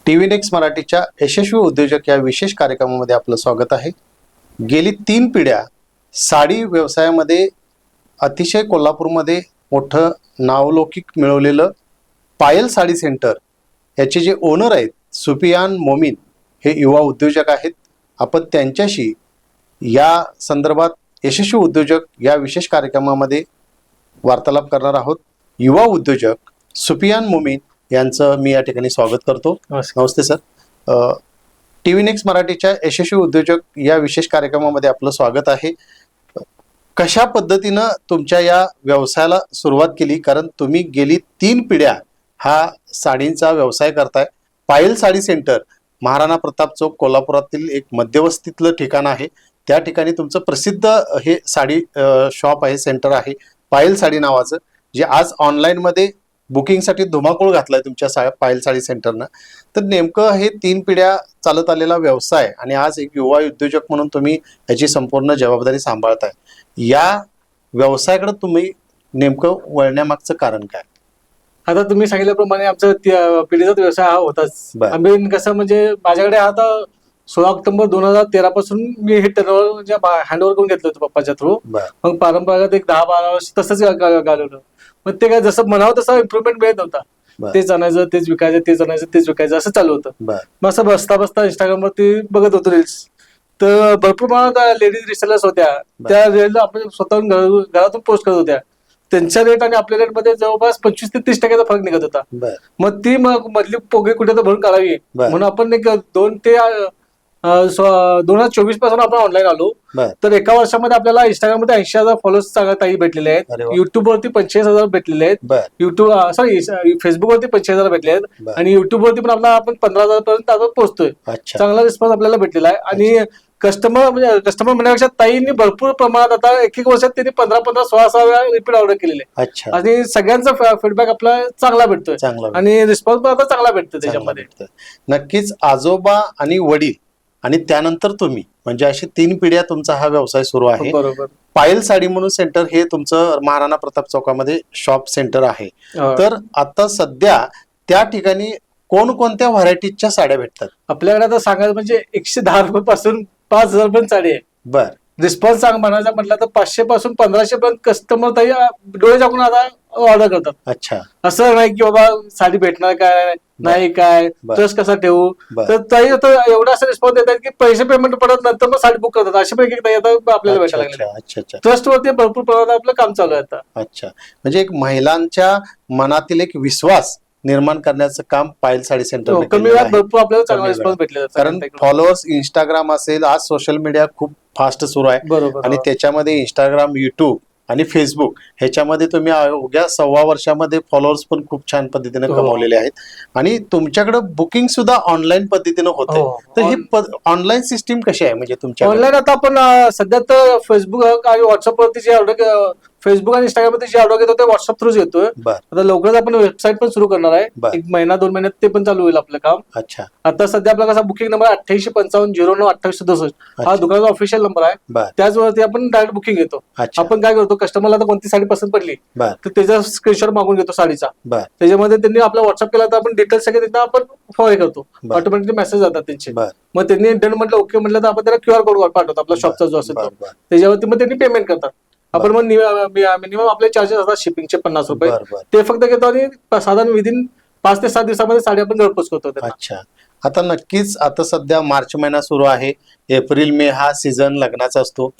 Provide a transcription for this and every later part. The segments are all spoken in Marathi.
टीव्ही नेक्स्ट मराठीच्या यशस्वी उद्योजक या विशेष कार्यक्रमामध्ये आपलं स्वागत आहे. गेली 3 पिढ्या साडी व्यवसायामध्ये अतिशय कोल्हापूरमध्ये मोठं नावलौकिक मिळवलेलं पायल साडी सेंटर याचे जे ओनर आहेत सुफियान मोमीन हे युवा उद्योजक आहेत. आपण त्यांच्याशी या संदर्भात यशस्वी उद्योजक या विशेष कार्यक्रमामध्ये वार्तालाप करणार आहोत. युवा उद्योजक सुफियान मोमीन यांचं मी या ठिकाणी स्वागत करतो. नमस्ते सर. टीव्ही नेक्स्ट मराठीच्या यशस्वी उद्योजक या विशेष कार्यक्रमामध्ये आपलं स्वागत आहे. कशा पद्धतीनं तुमच्या या व्यवसायाला सुरुवात केली, कारण तुम्ही गेली 3 पिढ्या हा साडींचा व्यवसाय करताय. पायल साडी सेंटर महाराणा प्रताप चौक कोल्हापुरातील एक मध्यवस्तीतलं ठिकाण आहे. त्या ठिकाणी तुमचं प्रसिद्ध हे साडी शॉप आहे, सेंटर आहे पायल साडी नावाचं, जे आज ऑनलाईनमध्ये बुकिंगसाठी धुमाकूळ घातलाय तुमच्या पायल साडी सेंटरनं. तर नेमकं हे 3 पिढ्या चालत आलेला व्यवसाय आणि आज एक युवा उद्योजक म्हणून तुम्ही याची संपूर्ण जबाबदारी सांभाळताय. या व्यवसायाकडे तुम्ही नेमकं वळण्यामागचं कारण काय? आता तुम्ही सांगितल्याप्रमाणे आमचा पिढीचा व्यवसाय हा होताच. आम्ही कसं म्हणजे माझ्याकडे आता 16 ऑक्टोबर 2013 पासून मी हे टर्नओव्हर म्हणजे हँडओव्हर करून घेतलं होतं पप्पाच्या थ्रू. मग पारंपरिक एक 10-12 वर्ष तसंच घालवलं. मग ते काय जसं म्हणावं तसं इम्प्रुव्हमेंट मिळत नव्हता. तेच आणायचं, तेच विकायचं, तेच आणायचं, तेच विकायचं, असं चालू होतं. मग असं बसता बसता इंस्टाग्रामवरती बघत होतो रील्स. तर भरपूर प्रमाणात लेडीज रिसेलर्स होत्या. त्या रीलला आपण स्वतःहून घरातून पोस्ट करत होत्या. त्यांच्या रेट आणि आपल्या रेट मध्ये जवळपास 25 ते 30% फरक निघत होता. मग ती मधली पोगे कुठे तर भरून काढावी म्हणून आपण एक 2 ते 2024 पासून आपण ऑनलाईन आलो. तर एका वर्षामध्ये आपल्याला इंस्टाग्राम मध्ये 80,000 फॉलोअर्स ताई भेटलेले आहेत. युट्यूब वरती 45,000 भेटलेले आहेत. फेसबुक वरती 45,000 भेटले आहेत. आणि युट्यूब वरती पण आपण 15,000 पर्यंत आपण पोहोचतोय. चांगला रिस्पॉन्स आपल्याला भेटलेला आहे. आणि कस्टमर म्हणण्यापेक्षा ताईंनी भरपूर प्रमाणात आता एक वर्षात त्यांनी 15-15, 16 वेळा रिपीट ऑर्डर केलेले. आणि सगळ्यांचा फीडबॅक आपला चांगला भेटतोय आणि रिस्पॉन्स पण आता चांगला भेटतोय त्याच्यामध्ये. नक्कीच आजोबा आणि वडील आणि त्यानंतर तुम्ही, म्हणजे अशी 3 पिढ्या तुमचा हा व्यवसाय सुरू आहे. बरोबर. पायल साडी म्हणून सेंटर हे तुमचं महाराणा प्रताप चौकामध्ये शॉप सेंटर आहे. तर आता सध्या त्या ठिकाणी कोणकोणत्या व्हरायटीच्या साड्या भेटतात आपल्याकडे? आता सांगायचं म्हणजे 110 रुपये पासून 5,000 पर्यंत साडी आहे. बर. रिस्पॉन्स म्हणायचा म्हटलं तर 500 पासून 1500 पर्यंत कस्टमर ताई डोळे टाकून आता ऑर्डर करतात. अच्छा. असं नाही की बाबा साडी भेटणार काय नाही काय, ट्रस्ट कसा ठेवू. तर ताई आता एवढा असं रिस्पॉन्स देतात की पैसे पेमेंट पडत नंतर मग साडी बुक करतात. अशा पैकी आता आपल्याला भेटायला लागले. ट्रस्ट वरती भरपूर प्रमाणात आपलं काम चालू आहे आता. अच्छा. म्हणजे एक महिलांच्या मनातील एक विश्वास निर्माण करण्याचं काम पायल साडी सेंटर कमी वेळात भरपूर आपल्याला चांगला रिस्पॉन्स भेटले. कारण फॉलोअर्स इंस्टाग्राम असेल, आज सोशल मीडिया खूप फास्ट सुरू आहे. आणि त्याच्यामध्ये इंस्टाग्राम, युट्यूब आणि फेसबुक ह्याच्यामध्ये तुम्ही अवघ्या 1.25 वर्षामध्ये फॉलोअर्स पण खूप छान पद्धतीने कमावलेले आहेत. आणि तुमच्याकडे बुकिंग सुद्धा ऑनलाईन पद्धतीने होते. तर ही ऑनलाईन सिस्टीम कशी आहे म्हणजे तुमच्या? ऑनलाईन आता आपण सध्या तर फेसबुक आणि व्हॉट्सअप वरती जे ऑर्डर, फेसबुक आणि इंस्टाग्राम मध्ये जे ऑर्डर घेतो ते व्हॉट्सअप थ्रूच येतोय. आता लवकरच आपण वेबसाईट पण सुरू करणार आहे. 1 महिना 2 महिन्यात ते पण चालू होईल आपलं काम. अच्छा. आता सध्या आपला कसा बुकिंग नंबर 8855092867 हा दुकानाचा ऑफिशियल नंबर आहे. त्याचवरती आपण डायरेक्ट बुकिंग घेतो. आपण काय करतो, कस्टमरला कोणती साडी पसंत पडली तर त्याचा स्क्रीनशॉट मागून घेतो साडीचा. त्याच्यामध्ये त्यांनी आपला व्हॉट्सअप केला तर आपण डिटेल्स सगळे त्यांना आपण फॉरवर्ड करतो. ऑटोमॅटिकली मेसेज जातात त्यांचे. मग त्यांनी डन म्हटलं, ओके म्हटलं तर आपण त्याला QR कोड पाठवतो आपला शॉपचा जो असेल तो. त्याच्यावरती मग त्यांनी पेमेंट करतात. आपण मग मिनिमम आपले चार्जेस असतात शिपिंगचे 50 रुपये. ते फक्त घेतो आणि साधारण विदिन 5 ते 7 दिवसामध्ये साडी आपण घरपोच करतो. अच्छा. आता नक्कीच आता सध्या मार्च महिना सुरू आहे. एप्रिल मे हा सीझन लग्नाचा असतो.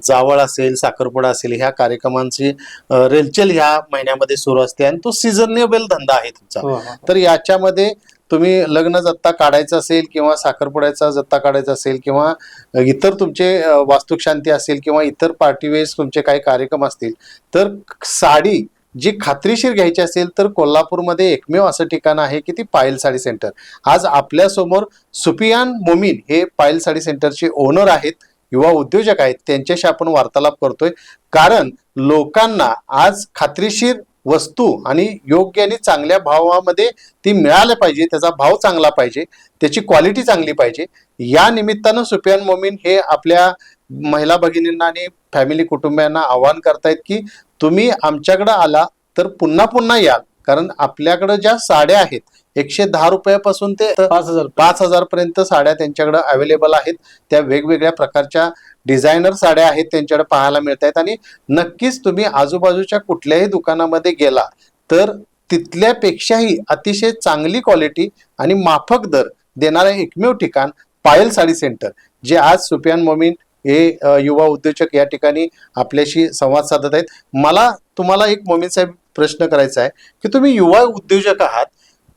जावळ असेल, साखरपुडा असेल, ह्या कार्यक्रमांची रेलचेल ह्या महिन्यामध्ये सुरू असते आणि तो सीझनेबल धंदा आहे तुमचा. तर याच्यामध्ये तुम्ही लग्न जत्ता काढायचं असेल किंवा साखरपुड्याचा जत्ता काढायचा असेल किंवा इतर तुमचे वास्तुशांती असेल किंवा इतर पार्टीवेज तुमचे काही कार्यक्रम असतील, तर साडी जी खात्रीशीर घ्यायची असेल तर कोल्हापूरमध्ये एकमेव असं ठिकाण आहे की ती पायल साडी सेंटर. आज आपल्या समोर सुफियान मोमीन हे पायल साडी सेंटरचे ओनर आहेत, युवा उद्योजक आहेत. त्यांच्याशी आपण वार्तालाप करतोय कारण लोकांना आज खात्रीशीर वस्तू आणि योग्य आणि चांगल्या भावामध्ये ती मिळाल्या पाहिजे, त्याचा भाव चांगला पाहिजे, त्याची क्वालिटी चांगली पाहिजे. या निमित्तानं सुफियान मोमीन हे आपल्या महिला भगिनींना आणि फॅमिली कुटुंबियांना आवाहन करतायत की तुम्ही आमच्याकडे आला तर पुन्हा पुन्हा या, कारण आपल्याकडे ज्या साड्या आहेत 110 रुपयापासून ते 5,000 5,000 पर्यंत साड्या त्यांच्याकडे अवेलेबल आहेत. त्या वेगवेगळ्या प्रकारच्या डिझायनर साड्या आहेत त्यांच्याकडे पाहायला मिळत आहेत. आणि नक्कीच तुम्ही आजूबाजूच्या कुठल्याही दुकानामध्ये गेला तर तिथल्यापेक्षाही अतिशय चांगली क्वालिटी आणि माफक दर देणारे एकमेव ठिकाण पायल साडी सेंटर, जे आज सुफियान मोमीन हे युवा उद्योजक या ठिकाणी आपल्याशी संवाद साधत आहेत. मला तुम्हाला एक मोमीन साहेब प्रश्न करायचा आहे की तुम्ही युवा उद्योजक आहात,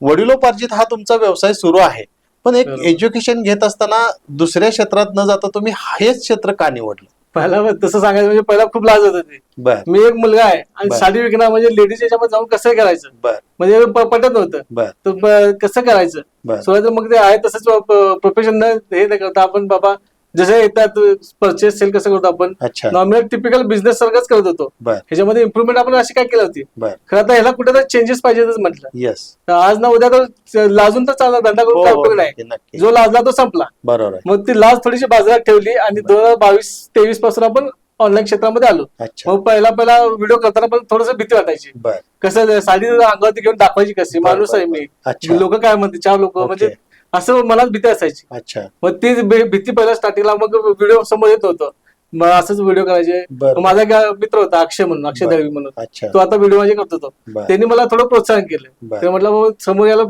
वडिलोपार्जित हा तुमचा व्यवसाय सुरू आहे, पण एक बरोबर. एज्युकेशन घेत असताना दुसऱ्या क्षेत्रात न जाता तुम्ही हेच क्षेत्र का निवडलं? पहिला तसं सांगायचं म्हणजे पहिला खूप लाज होत होती. बर मी एक मुलगा आहे आणि बर. साडी विकणार म्हणजे लेडीज याच्यामध्ये जाऊन कसं करायचं बर म्हणजे पटत नव्हतं. बर तर कसं करायचं बर सुरुवातीला मग ते आहे तसंच प्रोफेशन हे नाही करता आपण बाबा जसं येतात परचेस सेल कसं करतो आपण अच्छा नॉर्मल टिपिकल बिझनेस सारखंच करत होतो. बर ह्याच्यामध्ये इम्प्रुव्हमेंट आपण अशी काय केली होती. बर खरं आता ह्याला कुठे चेंजेस पाहिजेतच म्हटलं. येस तर आज ना उद्या तर लाजून तर चालला धंदा करून काय उपयोग नाही. नक्की जो लाजला तो संपला. बरोबर आहे. मग ती लाज थोडीशी बाजारात ठेवली आणि 2022-23 पासून आपण ऑनलाईन क्षेत्रामध्ये आलो. अच्छा मग पहिला व्हिडिओ करताना पण थोडस भीती वाटायची. बर कसं साडी अंगावरती घेऊन दाखवायची कशी, बर, माणूस बर, आहे बर. मी, अच्छा लोक काय म्हणते, 4 लोक ओके. म्हणजे असं मनात भीती असायची. अच्छा मग ती भीती पहिल्या स्टार्टिंगला मग व्हिडिओ समोर येत होतं. मग असंच व्हिडिओ करायचे. बर मग माझा एक मित्र होता अक्षय म्हणून, अक्षय बर. दळवी म्हणून, अच्छा तो आता व्हिडिओ माझे करतो. तो बर त्यांनी मला थोडं प्रोत्साहन केलं. बर ते म्हटलं बाबा समोर याला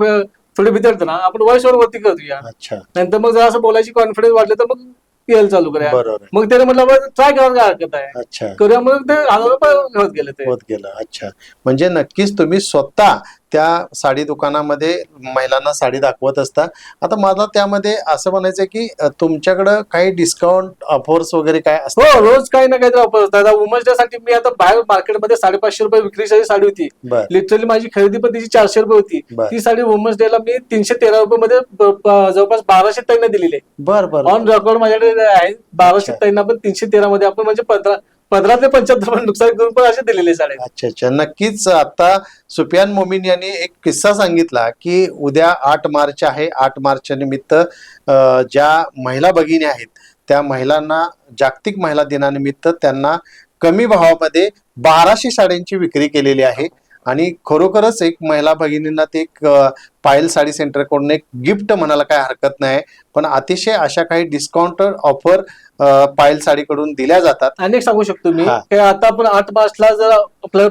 थोडी भीती वाटते ना, आपण वॉइस ओव्हर वरती करूया. अच्छा नंतर मग जर असं बोलायची कॉन्फिडन्स वाटले तर मग यायला चालू करूया. बरोबर आहे. मग त्याने म्हटलं ट्राय करायला काय हरकत आहे, अच्छा करूया. मग ते हळूहळू होत गेले ते. होत गेलं. अच्छा म्हणजे नक्कीच तुम्ही स्वतः त्या साडी दुकानामध्ये महिलांना साडी दाखवत असता. आता मला त्यामध्ये असं म्हणायचं की तुमच्याकडं काही डिस्काउंट ऑफर्स वगैरे काय हो, असतात? रोज काही ना काही ऑफर असतात. आता वुमन्स डे साठी मी आता बाहेर मार्केटमध्ये 550 रुपये विक्रीची साडी होती. बर लिटरली माझी खरेदी पण तिची 400 रुपये होती. बर ती साडी वुमन्स डे ला मी 313 रुपये मध्ये जवळपास 1200 ताईंना दिलेली आहे. बर बर ऑन रेकॉर्ड माझ्याकडे आहे. 1200 अच्छा. ताईंना पण 313 मध्ये आपण म्हणजे 15 ते 75 पण नुकसान करून पण असे दिलेले साड्या. अच्छा अच्छा नक्कीच. आता सुफियान मोमीन यांनी एक किस्सा सांगितला की उद्या 8 मार्च आहे. 8 मार्च निमित्त ज्या महिला भगिनी आहेत त्या महिलांना जागतिक महिला दिनानिमित्त त्यांना कमी भावामध्ये 1200 साड्यांची विक्री केलेली आहे. आणि खरोखरच एक महिला भगिनींना ते एक पायल साडी सेंटर कडून एक गिफ्ट म्हणायला काय हरकत नाही. पण अतिशय अशा काही डिस्काउंट ऑफर पायल साडीकडून दिल्या जातात. आणि एक सांगू शकतो मी हा. की आता आपण 8 मार्चला जर आपला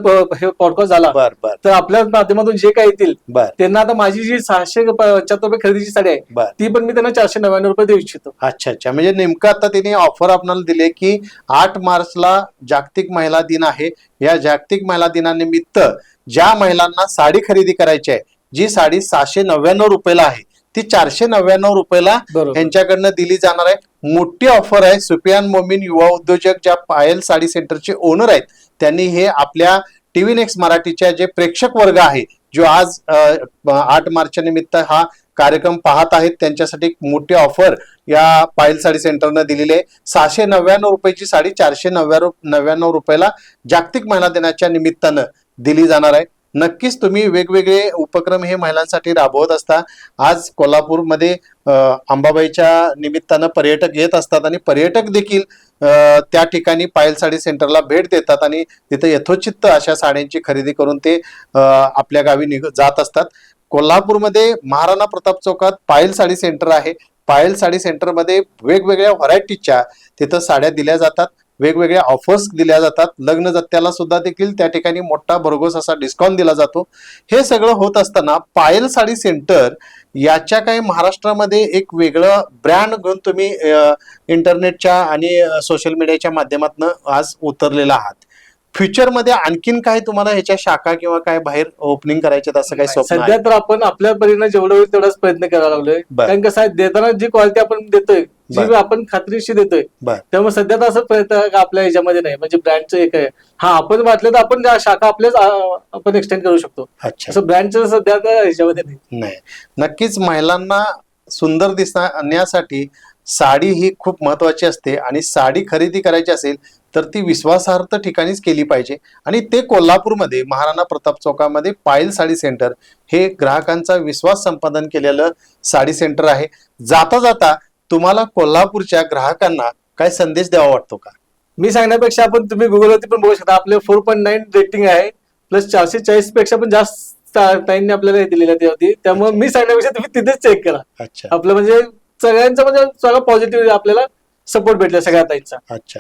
हे पॉडकास्ट झाला बर बर तर आपल्या माध्यमातून जे काही येतील बर त्यांना आता माझी जी 675 रुपये खरेदीची साडी आहे बर ती पण मी त्यांना 499 रुपये देऊ इच्छितो. अच्छा अच्छा म्हणजे नेमकं आता तिने ऑफर आपल्याला दिले की 8 मार्चला जागतिक महिला दिन आहे. या जागतिक महिला दिनानिमित्त ज्या महिलांना साडी खरेदी करायची आहे, जी साडी 699 रुपयाला आहे ती 499 रुपयाला बरोबर. यांच्याकडनं दिली जाणार आहे. मोठी ऑफर आहे. सुफियान मोमीन युवा उद्योजक ज्या पायल साडी सेंटरचे ओनर आहेत त्यांनी हे आपल्या टीव्ही नेक्स्ट मराठीच्या जे प्रेक्षक वर्ग आहे जो आज 8 मार्च निमित्त हा कार्यक्रम पाहत आहेत त्यांच्यासाठी एक मोठी ऑफर या पायल साडी सेंटरनं दिलेली आहे. 699 रुपयाची साडी 499 रुपयाला जागतिक महिला दिनाच्या निमित्तानं दिली जाणार आहे. नक्कीच तुम्ही वेगवेगळे उपक्रम हे महिलांसाठी राबवत असता. आज कोल्हापूरमध्ये अंबाबाईच्या निमित्तानं पर्यटक येत असतात आणि पर्यटक देखील त्या ठिकाणी पायल साडी सेंटरला भेट देतात आणि तिथे यथोचित अशा साड्यांची खरेदी करून ते आपल्या गावी जात असतात. कोल्हापूरमध्ये महाराणा प्रताप चौकात पायल साडी सेंटर आहे. पायल साडी सेंटरमध्ये वेगवेगळ्या व्हरायटीच्या तिथं साड्या दिल्या जातात, वेगवेगळ्या ऑफर्स दिल्या जातात. लग्न जत्त्याला सुद्धा देखील त्या ठिकाणी मोठा भरघोस असा डिस्काउंट दिला जातो. हे सगळं होत असताना पायल साडी सेंटर याच्या काही महाराष्ट्रामध्ये एक वेगळं ब्रँड घेऊन तुम्ही इंटरनेटच्या आणि सोशल मीडियाच्या माध्यमातून आज उतरलेला आहात. फ्युचरमध्ये आणखीन काय तुम्हाला ह्याच्या शाखा किंवा काय बाहेर ओपनिंग करायचे असं काही स्वप्न सध्या आहे? तर आपण आपल्या परीने जेवढं होईल तेवढाच प्रयत्न करायला लागलोय. बर. कारण कसं आहे देताना जी क्वालिटी आपण देतोय जी बर. आपण खात्रीशी देतोय बर त्यामुळे सध्या तर असं प्रयत्न आपल्या ह्याच्यामध्ये नाही. म्हणजे ब्रँडचं एक आहे. हा आपण वाटलं तर आपण ज्या शाखा आपल्याच आपण एक्सटेंड करू शकतो. अच्छा असं ब्रँडचं सध्या तर ह्याच्यामध्ये नाही. नाही नक्कीच महिलांना सुंदर दिसण्यासाठी साडी ही खूप महत्वाची असते आणि साडी खरेदी करायची असेल तर ती विश्वासार्ह ठिकाणीच केली पाहिजे. आणि ते कोल्हापूरमध्ये महाराणा प्रताप चौकामध्ये पायल साडी सेंटर हे ग्राहकांचा विश्वास संपादन केलेलं साडी सेंटर आहे. जाता जाता तुम्हाला कोल्हापूरच्या ग्राहकांना काय संदेश द्यावा वाटतो का? मी सांगण्यापेक्षा आपण तुम्ही गुगलवरती पण बघू शकता. आपले 4.9 रेटिंग आहे प्लस 440 पेक्षा पण जास्त ताईंनी आपल्याला हे दिलेलं त्यावरती, त्यामुळे मी सांगण्यापेक्षा तुम्ही तिथेच चेक करा. अच्छा आपलं म्हणजे सगळ्यांचं म्हणजे सगळं पॉझिटिव्ह आपल्याला सपोर्ट भेटला सगळ्या ताईंचा. अच्छा.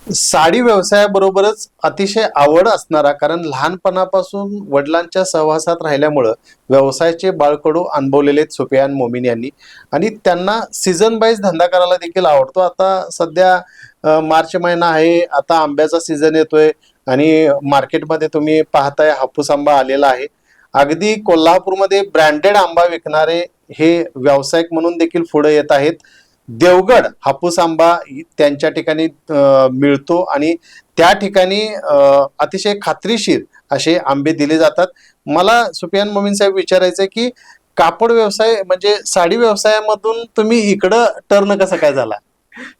साडी व्यवसायाबरोबरच अतिशय आवड असणारा, कारण लहानपणापासून वडिलांच्या सहवासात राहिल्यामुळं व्यवसायाचे बाळकडू अनुभवलेले आहेत सुफियान मोमीन यांनी, आणि त्यांना सीझन वाईज धंदा करायला देखील आवडतो. आता सध्या मार्च महिना आहे, आता आंब्याचा सीझन येतोय आणि मार्केटमध्ये तुम्ही पाहताय हापूस आंबा आलेला आहे. अगदी कोल्हापूरमध्ये ब्रँडेड आंबा विकणारे हे व्यावसायिक म्हणून देखील पुढे येत आहेत. देवगड हापूस आंबा त्यांच्या ठिकाणी मिळतो आणि त्या ठिकाणी अतिशय खात्रीशीर असे आंबे दिले जातात. मला सुफियान मोमीन साहेब विचारायचं आहे की कापड व्यवसाय म्हणजे साडी व्यवसायामधून तुम्ही इकडं टर्न कसं काय झाला?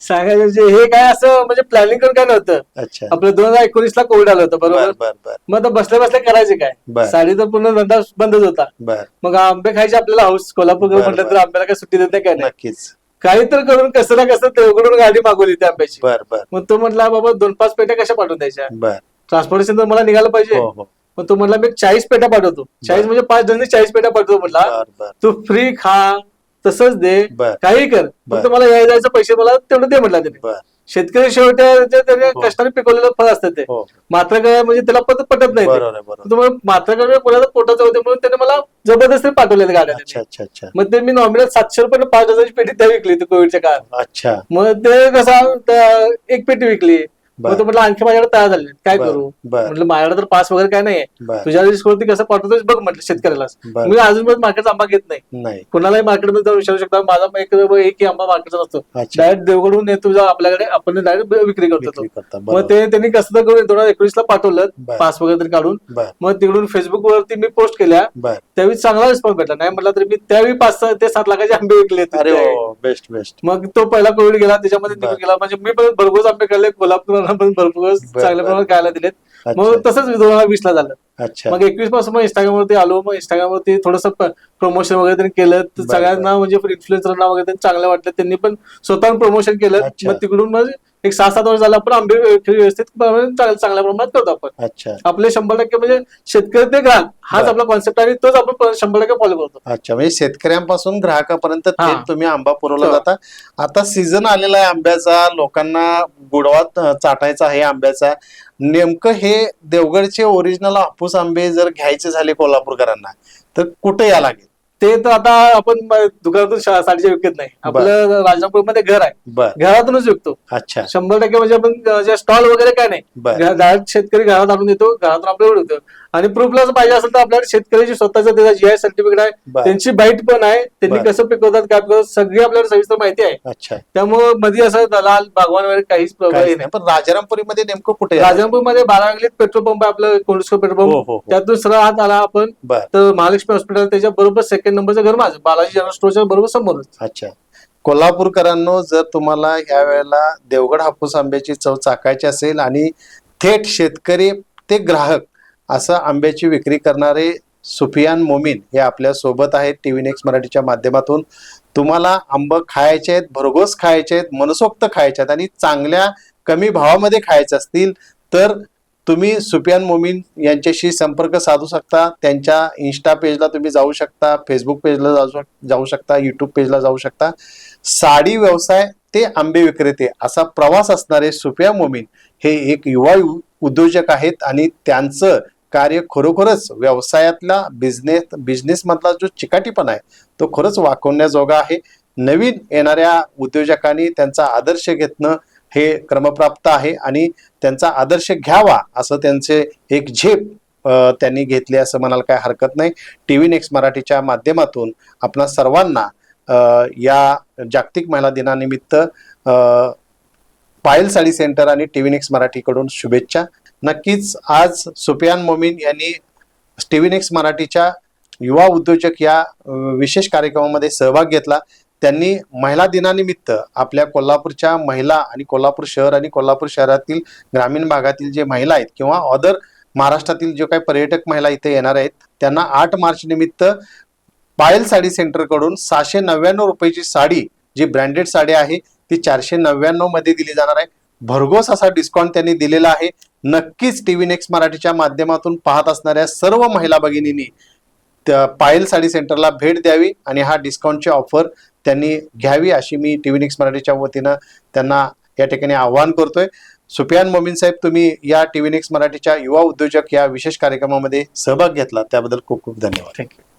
सांगायचं म्हणजे हे काय असं म्हणजे प्लॅनिंग करून काय नव्हतं. अच्छा. आपलं 2019 ला कोविड आलं होतं बरोबर. बर बर मग आता बसल्या बसल्या करायचे काय, बर साडी तर पूर्ण धंदा बंदच होता. बर. मग आंबे खायचे आपल्याला हाऊस, कोल्हापूर बर, म्हटलं तर बर. आंब्याला काय सुट्टी देते काय नाही. नक्कीच. काही तर करून कसं ना कसं देवगडून गाडी मागवली त्या आंब्याची. बर बर मग तो म्हटला बाबा 2-5 पेट्या कशा पाठवून द्यायच्या, बर. ट्रान्सपोर्टेशन तर मला निघालं पाहिजे. हो हो. मग तो म्हटला मी 40 पेट्या पाठवतो. 40 म्हणजे 5 जणांनी 40 पेट्या पाठवतो म्हटला. बर बर तू फ्री खा, तसंच दे, बर काही कर, बर. फक्त मला याय जायचं पैसे मला तेवढं दे म्हटला त्याने. बर. शेतकरी शेवटी त्याने हो. कष्टाने पिकवलेलं फळ असतं ते. हो. मात्र काय म्हणजे त्याला पटत नाही ते. बरोबर आहे, बरोबर. तुम्हाला मात्र काय कोणाला पोटाचं होते म्हणून त्याने मला जबरदस्ती पाठवलेल्या गाड्या अच्छा त्याने. अच्छा अच्छा मग ते मी नॉमिनल 700 रुपये 5 डझनची पेटी त्या विकली होती कोविडच्या काळात. अच्छा. मग ते कसं एक पेटी विकली. बर मग तो म्हटलं आणखी माझ्याकडे तयार झाले काय बर करू. बर म्हटलं माझ्याकडे तर पास वगैरे काय नाहीये, बर तुझ्या रिस्कवरती कसं पाठवतोय बघ म्हटलं शेतकऱ्याला. बर. मी अजून पण मार्केटचा आंबा घेत नाही. नाही. कुणालाही मार्केटमध्ये जाऊन विचारू शकता, माझा एक आंबा मार्केटचा नसतो. अच्छा. डायरेक्ट देवगडून येतो आपल्याकडे, आपण डायरेक्ट विक्री करतो. विक्री करता. मग बरोबर. ते त्यांनी कसं तर करून 2019 ला पाठवलं बर पास वगैरे तरी काढून. बर मग तिकडून फेसबुक वरती मी पोस्ट केल्या, बर. त्यावेळी चांगला रिस्पॉन्स भेटला. नाही म्हटलं तरी मी त्यावेळी 5 ते 7 लाखाचे आंबे विकले होते अरे त्यावेळी. हो, बेस्ट बेस्ट. मग तो पहिला कोविड गेला, त्याच्यामध्ये बर. निघून गेला. म्हणजे मी पण भरपूर आंबे खाल्ले, कोल्हापूरला पण भरपूर बर, चांगल्या बर. प्रमाणात खायला दिलेत. अच्छा मग तसंच 2020 ला झालं. अच्छा. मग 21 पासून मग इंस्टाग्राम वरती आलो. मग इंस्टाग्राम वरती थोडंसं प्रमोशन वगैरे त्यांनी केलं, तर बर, सगळ्यांना म्हणजे इन्फ्लुएन्सरना वगैरे त्यांनी चांगलं वाटलं, त्यांनी पण स्वतःहून प्रमोशन केलं. अच्छा. मग तिकडून मग एक 6-7 वर्ष झालं आपण आंबे व्यवस्थित चांगल्या प्रमाणात करतो आपण. अच्छा आपले 100% म्हणजे शेतकरी ते ग्राहक हाच बर. आपला कॉन्सेप्ट आहे, तोच आपण 100% फॉलो करतो. अच्छा. म्हणजे शेतकऱ्यांपासून ग्राहकापर्यंत हा. थेट तुम्ही आंबा पुरवला हो. जाता. आता सीझन आलेला आहे आंब्याचा, लोकांना गुडवा चाटायचा आहे आंब्याचा. नेमकं हे देवगडचे ओरिजिनल हापूस आंबे जर घ्यायचे झाले कोल्हापूरकरांना तर कुठे या लागेल? ते तर आता आपण दुकानातून साडीचे विकत नाही. आपलं राजापूरमध्ये घर आहे, बर. घरातूनच विकतो. अच्छा. 100% म्हणजे आपण स्टॉल वगैरे काय नाही, बर डायरेक्ट शेतकरी घरात आणून देतो, घरातून आपल्याला विकतो. आणि प्रूफला पाहिजे असेल तर आपल्याला शेतकऱ्याची स्वतःचं त्याचा GI सर्टिफिकेट आहे, बर. त्यांची बाईट पण आहे, त्यांनी बर. कसं पिकवतात काय पिकवतात सगळी आपल्याला सविस्तर माहिती आहे. अच्छा. त्यामुळे मध्ये असं दलाल भागवान वगैरे काहीच काहीच नाही. नाही. पण राजारामपुरीमध्ये नेमकं कुठे या लागेल? राजापूरमध्ये 12 अंगलीत पेट्रोल पंप आहे आपलं, कोल्ड पेट्रोल हो पंप. हो हो. त्यातून सरळ आत आला आपण बर. तर महालक्ष्मी हॉस्पिटल, त्याच्या बरोबर 2nd नंबरचं घर माझं, बालाजी जनरल स्टोअरच्या बरोबर समोरच. अच्छा. कोल्हापूरकरांनो, जर तुम्हाला या वेळेला देवगड हापूस आंब्याची चव चाकायची असेल आणि थेट शेतकरी ते ग्राहक असं आंब्याची विक्री करणारे सुफियान मोमीन हे आपल्या सोबत आहेत टीव्ही नेक्स्ट मराठीच्या माध्यमातून. तुम्हाला आंबे खायचे आहेत, भरघोस खायचे आहेत, मनसोक्त खायचे आहेत आणि चांगल्या कमी भावामध्ये खायचे असतील तर तुम्ही सुफियान मोमीन यांच्याशी संपर्क साधू शकता. त्यांच्या इन्स्टा पेजला तुम्ही जाऊ शकता, फेसबुक पेजला जाऊ शकता, युट्यूब पेजला जाऊ शकता. साडी व्यवसाय ते आंबे विक्रेते असा प्रवास असणारे सुफियान मोमीन हे एक युवा उद्योजक आहेत आणि त्यांचं कार्य खरोखरच व्यवसायातला बिझनेस मधला जो चिकाटीपणा आहे तो खरंच वाकवण्याजोगा आहे. नवीन येणाऱ्या उद्योजकांनी त्यांचा आदर्श घेतणं हे क्रमप्राप्त आहे आणि त्यांचा आदर्श घ्यावा असं त्यांचे एक झेप त्यांनी घेतली असं म्हणायला काय हरकत नाही. टीव्ही नेक्स्ट मराठीच्या माध्यमातून आपणा सर्वांना या जागतिक महिला दिनानिमित्त पायल साडी सेंटर आणि टीव्ही नेक्स्ट मराठीकडून शुभेच्छा. नक्कीच आज सुफियान मोमीन यांनी टीव्ही नेक्स्ट मराठीच्या युवा उद्योजक या विशेष कार्यक्रमामध्ये सहभाग घेतला. त्यांनी महिला दिनानिमित्त आपल्या कोल्हापूरच्या महिला आणि कोल्हापूर शहर आणि कोल्हापूर शहरातील ग्रामीण भागातील जे महिला आहेत किंवा अदर महाराष्ट्रातील जे काही पर्यटक महिला इथे येणार आहेत त्यांना 8 मार्च निमित्त पायल साडी सेंटर कडून 699 रुपयाची साडी जी ब्रँडेड साडी आहे ती 499 मध्ये दिली जाणार आहे. भरघोस असा डिस्काउंट त्यांनी दिलेला आहे. नक्कीच टीव्ही नेक्स्ट मराठीच्या माध्यमातून पाहत असणाऱ्या सर्व महिला भगिनींनी त्या पायल साडी सेंटरला भेट द्यावी आणि हा डिस्काउंटची ऑफर त्यांनी घ्यावी अशी मी टीव्ही निक्स मराठीच्या वतीनं त्यांना या ठिकाणी आवाहन करतोय. सुफियान मोमीन साहेब, तुम्ही या टीव्ही निक्स मराठीच्या युवा उद्योजक या विशेष कार्यक्रमामध्ये सहभाग घेतला त्याबद्दल खूप खूप धन्यवाद. थँक्यू.